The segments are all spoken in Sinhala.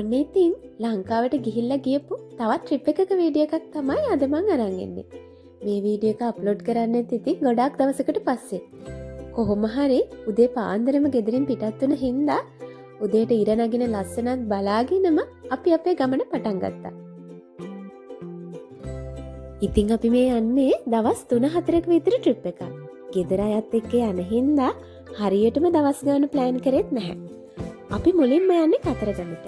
ඔන්න ඉතින් ලංකාවට ගිහිල්ලා ගියපු තවත් ට්‍රිප් එකක වීඩියෝ එකක් තමයි අද මං අරන් එන්නේ. මේ වීඩියෝ එක අප්ලෝඩ් කරන්නෙත් ඉතින් ගොඩාක් දවසකට පස්සේ. කොහොම හරි උදේ පාන්දරම ගෙදරින් පිටත් වුණ හින්දා උදේට ඉර නගින ලස්සනත් බලාගෙනම අපි අපේ ගමන පටන් ගත්තා. ඉතින් අපි මේ යන්නේ දවස් 3-4ක විතර ට්‍රිප් එකක්. ගෙදර අයත් එක්ක යන හින්දා හරියටම දවස් ගාන ප්ලෑන් කරෙත් නැහැ. අපි මුලින්ම යන්නේ කතරගමට.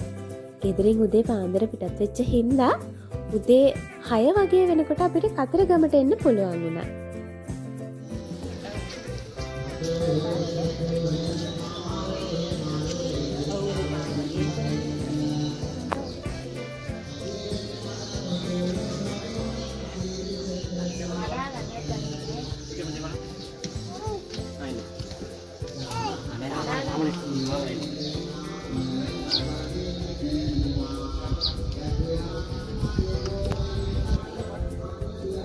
ගෙදරින් උදේ පාන්දර පිටත් වෙච්ච හින්දා උදේ 6 වගේ වෙනකොට අපිට කතරගමට එන්න පුළුවන් වුණා.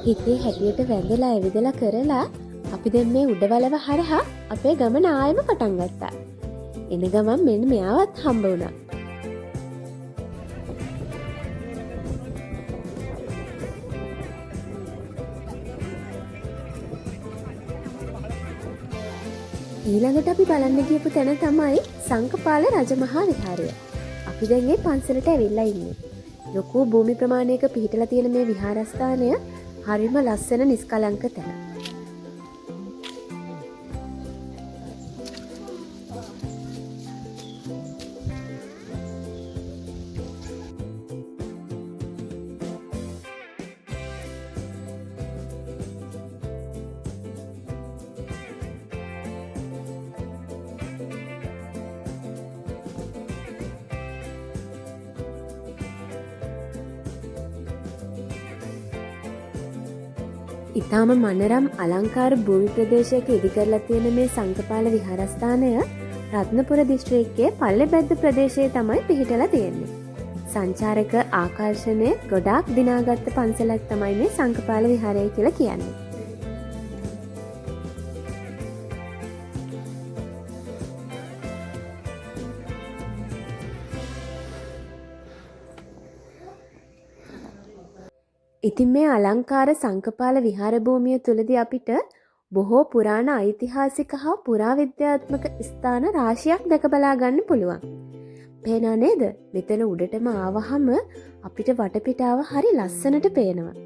හිතේ හැටියට වැඳලා ඇවිදලා කරලා අපි දැන් මේ උඩවලව හරහා අපේ ගමන ආයෙම පටන් ගත්තා. එන ගමන් මෙන්න මෙයාවත් හම්බ වුණා. ඊළඟට අපි බලන්න ගියපු තැන තමයි සංකපාල රජමහා විහාරය. අපි දැන් මේ පන්සලට ඇවිල්ලා ඉන්නේ. ලොකු භූමි ප්‍රමාණයක පිහිටලා තියෙන මේ විහාරස්ථානය හරිම ලස්සන නිස්කලංක තැන. ඉතාම මනරම් අලංකාර භූමි ප්‍රදේශයක ඉදි කරලා තියෙන මේ සංකපාල විහාරස්ථානය රත්නපුර දිස්ත්‍රික්කයේ පල්ලෙබැද්ද ප්‍රදේශයේ තමයි පිහිටලා තියෙන්නේ. සංචාරක ආකර්ෂණය ගොඩාක් දිනාගත්ත පන්සලක් තමයි මේ සංකපාල විහාරය කියලා කියන්නේ. ඉතින් මේ අලංකාර සංකපාල විහාර භූමිය තුලදී අපිට බොහෝ පුරාණ ඓතිහාසික හා පුරාවිද්‍යාත්මක ස්ථාන රාශියක් දැක බලා ගන්න පුළුවන්. පේනා නේද? මෙතන උඩටම ආවහම අපිට වටපිටාව හරි ලස්සනට පේනවා.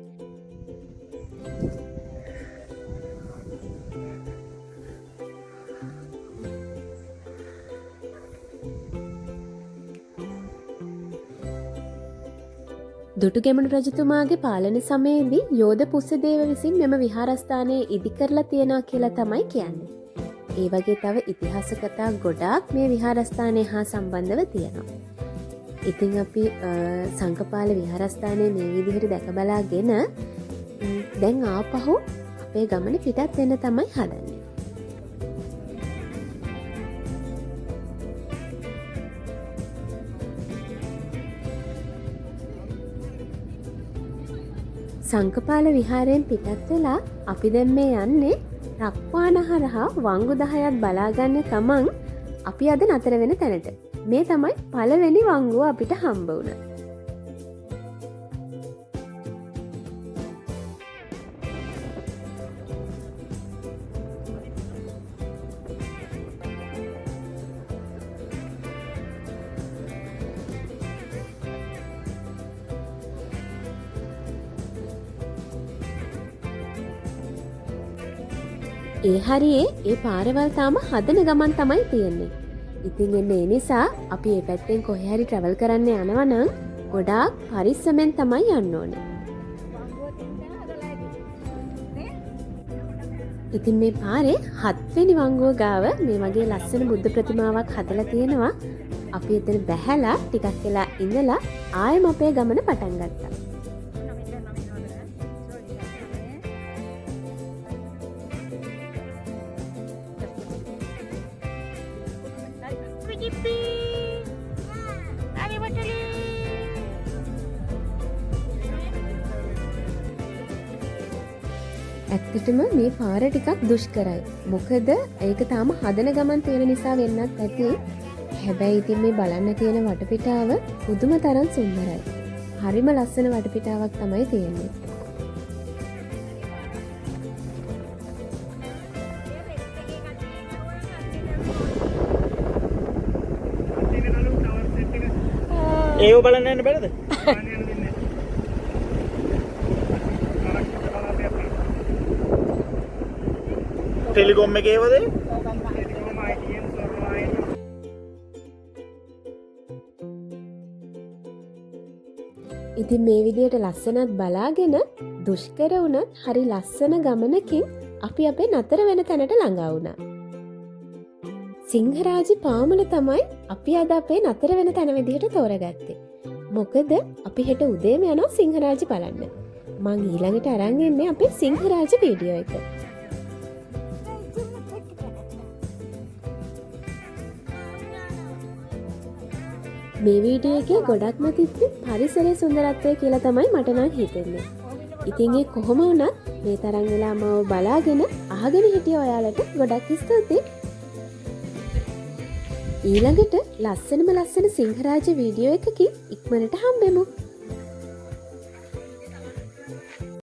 දුටුගැමුණු රජතුමාගේ පාලන සමයේදී යෝධ පුස්සදේව විසින් මෙම විහාරස්ථානයේ ඉදි කරලා තියෙනවා කියලා තමයි කියන්නේ. ඒ වගේ තව ඉතිහාස කතා ගොඩාක් මේ විහාරස්ථානය හා සම්බන්ධව තියෙනවා. ඉතින් අපි සංකපාල විහාරස්ථානයේ මේ විදිහට දැක බලාගෙන දැන් ආපහු අපේ ගමන පිටත් වෙන්න තමයි හදන්නේ. සංකපාල විහාරයෙන් පිටත් වෙලා අපි දැන් මේ යන්නේ රක්වාන හරහා වංගු 10ක් බලාගන්න ගමන් අපි අද නතර වෙන තැනට. මේ තමයි පළවෙනි වංගුව අපිට හම්බ වුණා. ඒ හරියේ ඒ පාරවල් තාම හදන ගමන් තමයි තියෙන්නේ. ඉතින් එන්න ඒ නිසා අපි මේ පැත්තෙන් කොහේ හරි ට්‍රැවල් කරන්න යනවා නම් ගොඩාක් පරිස්සමෙන් තමයි යන්න ඕනේ. ඉතින් මේ පාරේ 7 වෙනි වංගුව ගාව මේ වගේ ලස්සන බුද්ධ ප්‍රතිමාවක් හදලා තියෙනවා. අපි එතන බැහැලා ටිකක් වෙලා ඉඳලා ආයෙම අපේ ගමන පටන් ගත්තා. ඇත්තටම මේ පාර ටිකක් දුෂ්කරයි. මොකද ඒක තාම හදන ගමන් තියෙන නිසා වෙන්නත් ඇති. හැබැයි ඉතින් මේ බලන්න තියෙන වටපිටාව පුදුම තරම් සුන්දරයි. හරිම ලස්සන වටපිටාවක් තමයි තියෙන්නේ. ඒව බලන්න යන්න බැරිද? ටෙලිකොම් එකේ ඒවද? ඉතින් මේ විදියට ලස්සනත් බලාගෙන දුෂ්කර වුණත් හරි ලස්සන ගමනකින් අපි අපේ නතර වෙන තැනට ළඟා වුණා. සිංහරාජ පාමුල තමයි අපි අද අපේ නතර වෙන තැන විදිහට තෝරගත්තේ. මොකද අපි හෙට උදේම යනවා සිංහරාජ බලන්න. මං ඊළඟට අරන් එන්නේ අපේ සිංහරාජ වීඩියෝ එක. මේ වීඩියෝ එකේ ගොඩක්ම තිබ්බේ පරිසරයේ සුන්දරත්වය කියලා තමයි මට නම් හිතෙන්නේ. ඉතින් ඒ කොහොම වුණත් මේ තරම් වෙලා මාව බලාගෙන අහගෙන හිටිය ඔයාලට ගොඩක් ස්තුතියි. ඊළඟට ලස්සනම ලස්සන සිංහරාජ වීඩියෝ එකකින් ඉක්මනට හම්බෙමු.